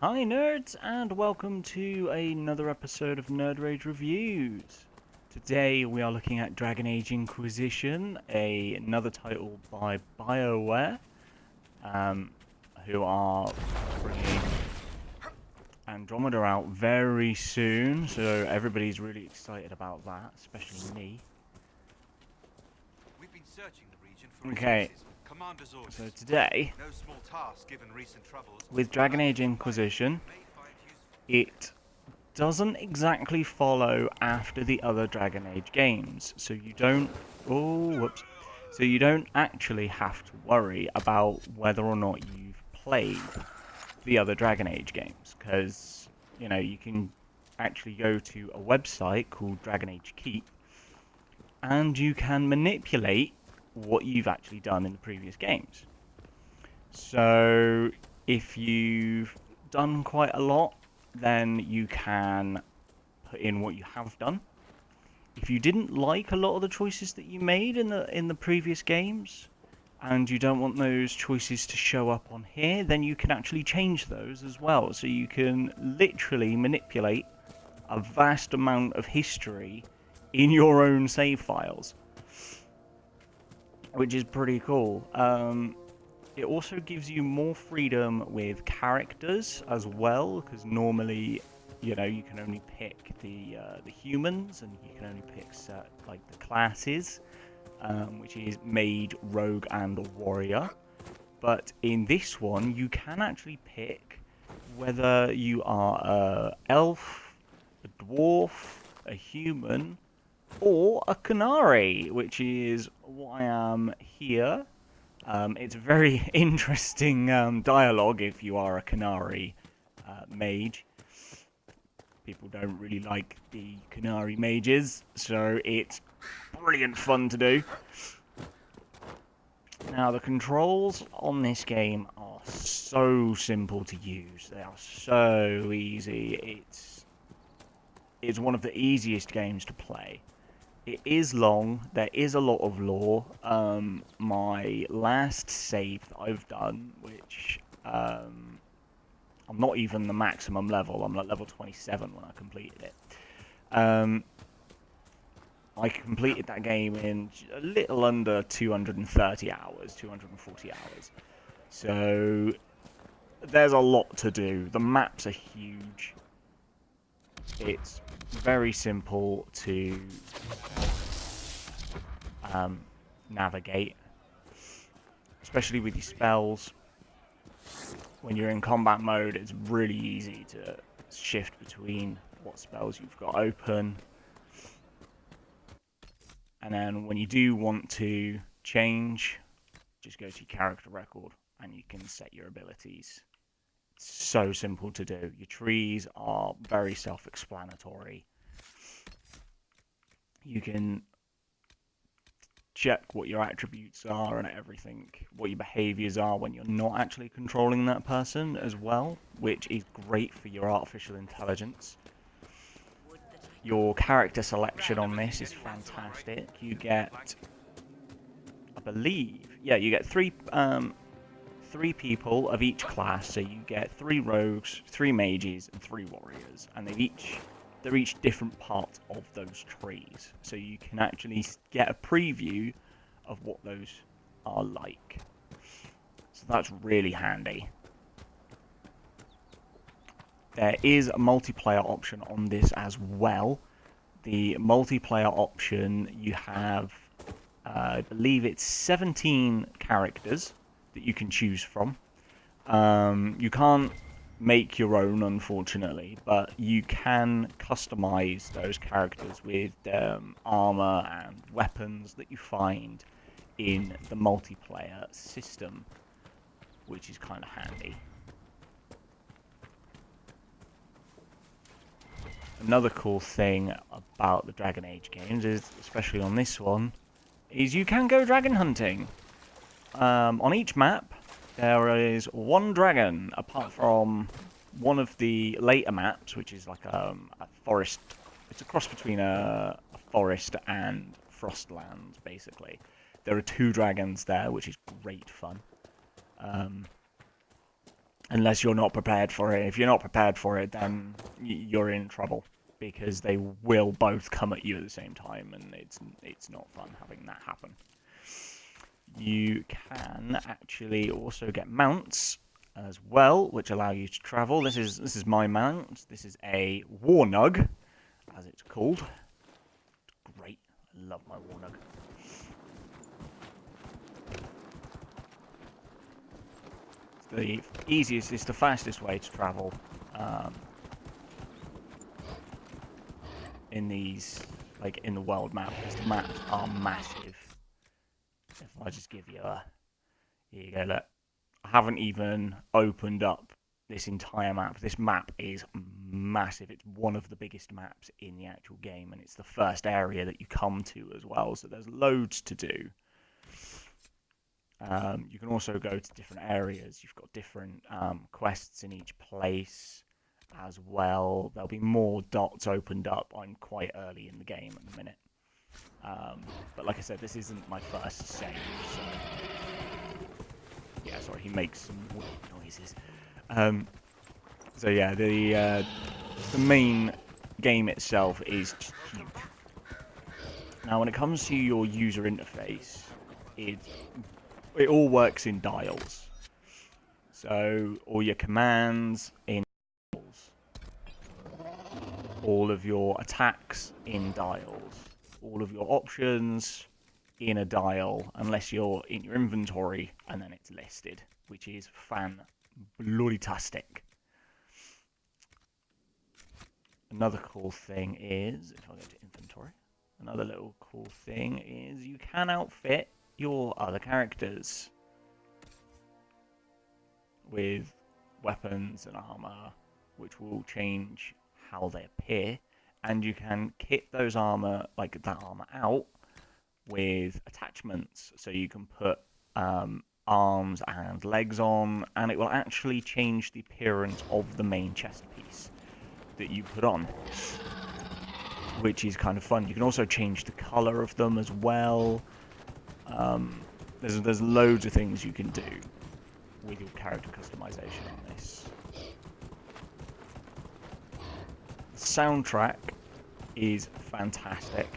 Hi nerds, and welcome to another episode of NerdRage Reviews. Today we are looking at Dragon Age Inquisition, another title by BioWare, who are bringing Andromeda out very soon, so everybody's really excited about that, especially me. We've been searching the region for Okay, Commander's orders. so today, No small task given recent troubles. with Dragon Age Inquisition, it doesn't exactly follow after the other Dragon Age games, so you don't so you don't actually have to worry about whether or not you've played the other Dragon Age games, because you can actually go to a website called Dragon Age Keep and you can manipulate what you've actually done in the previous games. So if you've done quite a lot, then you can put in what you have done. If you didn't like a lot of the choices that you made in the previous games, and you don't want those choices to show up on here, then you can actually change those as well. So you can literally manipulate a vast amount of history in your own save files, which is pretty cool. It also gives you more freedom with characters as well, because normally, you can only pick the humans, and you can only pick like the classes, which is Mage, Rogue, and Warrior. But in this one, you can actually pick whether you are a elf, a dwarf, a human, or a Canary, which is what I am here. It's a very interesting dialogue if you are a Canary mage. People don't really like the Canary mages, so it's brilliant fun to do. Now, the controls on this game are so simple to use. They are so easy. It's one of the easiest games to play. It is long. There is a lot of lore. My last save that I've done, which I'm not even the maximum level. I'm at level 27 when I completed it. I completed that game in a little under 230 hours, 240 hours. So there's a lot to do. The maps are huge. It's very simple to navigate, especially with your spells. When you're in combat mode, it's really easy to shift between what spells you've got open. And then when you do want to change, just go to your character record and you can set your abilities. It's so simple to do. Your trees are very self-explanatory. You can check what your attributes are and everything, what your behaviors are when you're not actually controlling that person as well, which is great for your artificial intelligence. Your character selection on this is fantastic. You get, I believe, you get three people of each class. So you get 3 rogues, 3 mages, and 3 warriors, and they're each different parts of those trees. So you can actually get a preview of what those are like. So that's really handy. There is a multiplayer option on this as well. The multiplayer option, you have, I believe it's 17 characters that you can choose from. You can't make your own, unfortunately, but you can customize those characters with armor and weapons that you find in the multiplayer system, which is kind of handy. Another cool thing about the Dragon Age games is, especially on this one, is you can go dragon hunting. On each map, there is one dragon, apart from one of the later maps, which is like a forest. It's a cross between a forest and Frostland, basically. There are 2 dragons there, which is great fun. And unless you're not prepared for it. If you're not prepared for it, then you're in trouble, because they will both come at you at the same time, and it's not fun having that happen. You can actually also get mounts as well, which allow you to travel. This is my mount. This is a Warnug, as it's called. It's great. I love my Warnug. The easiest, it's the fastest way to travel in these, like in the world map, because the maps are massive. If I just give you a, here you go, look, I haven't even opened up this entire map. This map is massive. It's one of the biggest maps in the actual game, and it's the first area that you come to as well, so there's loads to do. You can also go to different areas. You've got different quests in each place as well. There'll be more dots opened up. I'm quite early in the game at the minute. But like I said, this isn't my first save, so... Yeah, sorry, he makes some weird noises. So yeah, the main game itself is huge. Now, when it comes to your user interface, it all works in dials. So all your commands in dials, all of your attacks in dials, all of your options in a dial, unless you're in your inventory and then it's listed, which is fan-bloody-tastic. Another cool thing is, if I go to inventory, another little cool thing is you can outfit your other characters with weapons and armor, which will change how they appear, and you can kit those armor, like that armor, out with attachments, so you can put arms and legs on, and it will actually change the appearance of the main chest piece that you put on, which is kind of fun. You can also change the color of them as well. There's loads of things you can do with your character customization on this. The soundtrack is fantastic.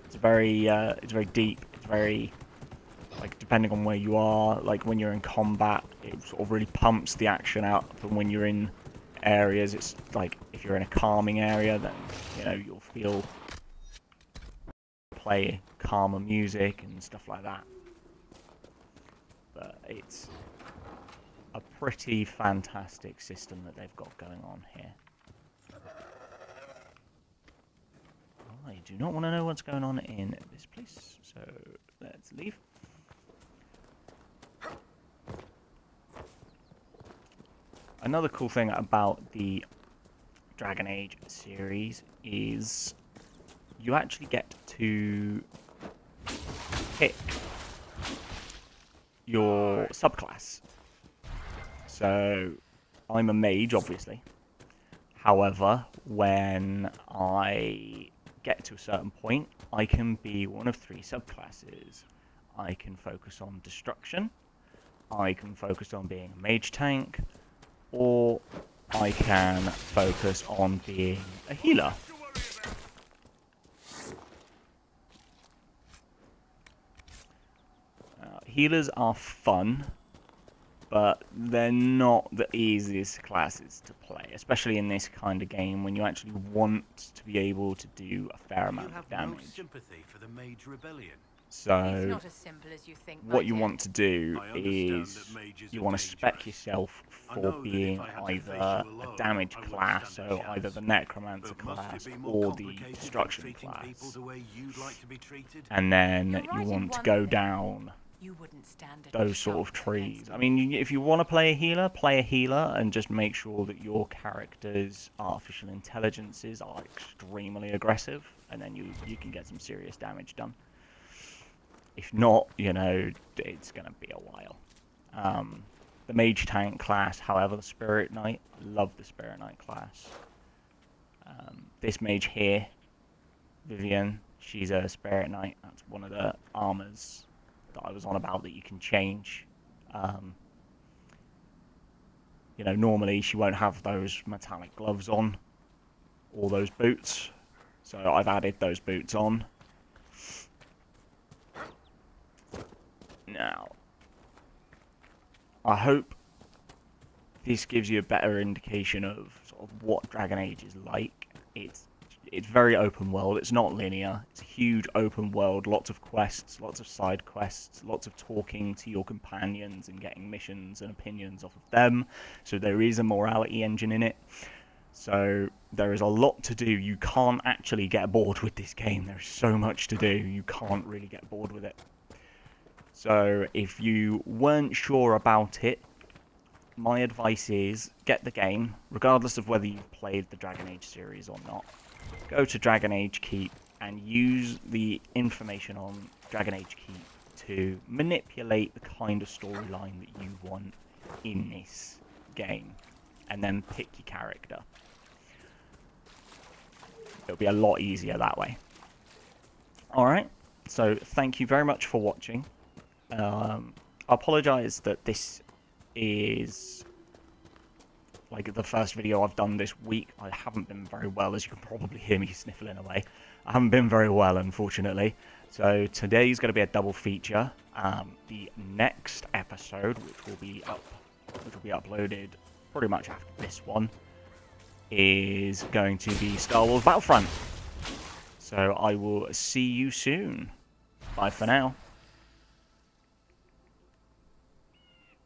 It's very deep. It's very, like, depending on where you are. Like when you're in combat, it sort of really pumps the action out. And when you're in areas, it's like if you're in a calming area, then you'll feel play calmer music and stuff like that. But it's a pretty fantastic system that they've got going on here. I do not want to know what's going on in this place, so let's leave. Another cool thing about the Dragon Age series is you actually get to pick your subclass. So I'm a mage, obviously. However, when I get to a certain point, I can be one of 3 subclasses. I can focus on destruction, I can focus on being a mage tank, or I can focus on being a healer. Healers are fun, but they're not the easiest classes to play, especially in this kind of game when you actually want to be able to do a fair amount of damage. No sympathy for the Mage Rebellion. So It's not as simple as you think, what you dear. want to do is you want to spec yourself for being either a damage class, so either the Necromancer class or the Destruction class, and then you want to go down You wouldn't stand a those sort of chance trees. against I mean, if you want to play a healer, and just make sure that your character's artificial intelligences are extremely aggressive, and then you can get some serious damage done. If not, it's going to be a while. The Mage Tank class, however, the Spirit Knight, I love the Spirit Knight class. This mage here, Vivian, she's a Spirit Knight. That's one of the armors that I was on about that you can change. You know, normally she won't have those metallic gloves on, or those boots. So I've added those boots on. Now, I hope this gives you a better indication of sort of what Dragon Age is like. It's very open world. It's not linear. It's a huge open world. Lots of quests, lots of side quests, lots of talking to your companions and getting missions and opinions off of them. So there is a morality engine in it. So there is a lot to do. You can't actually get bored with this game. There's so much to do. You can't really get bored with it. So if you weren't sure about it, my advice is get the game, regardless of whether you've played the Dragon Age series or not. Go to Dragon Age Keep and use the information on Dragon Age Keep to manipulate the kind of storyline that you want in this game, and then pick your character. It'll be a lot easier that way. Alright, so thank you very much for watching. I apologise that this is like the first video I've done this week. I haven't been very well, as you can probably hear me sniffling away. I haven't been very well, unfortunately. So today's going to be a double feature. The next episode, which will be uploaded pretty much after this one, is going to be Star Wars Battlefront. So I will see you soon. Bye for now.